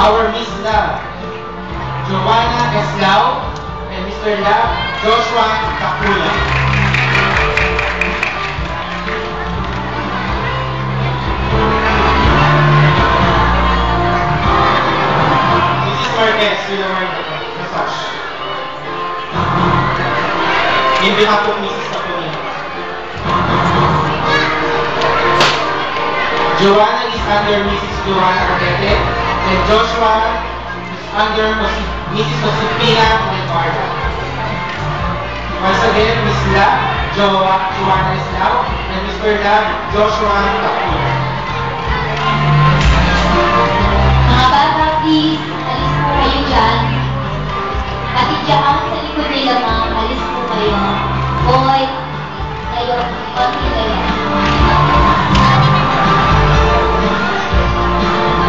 our Miss Love, Joanna Eslao, and Mr. Love, Joshua Capula. Mrs. Marquez, will award the massage. In behalf of Mrs. Capula. Joanna is under Mrs. Joanna Arquete, and Joshua is under Mrs. Josefina Olivarda. Once again, Miss Love, Joanna Eslao, and Mr. Love, Joshua Capula.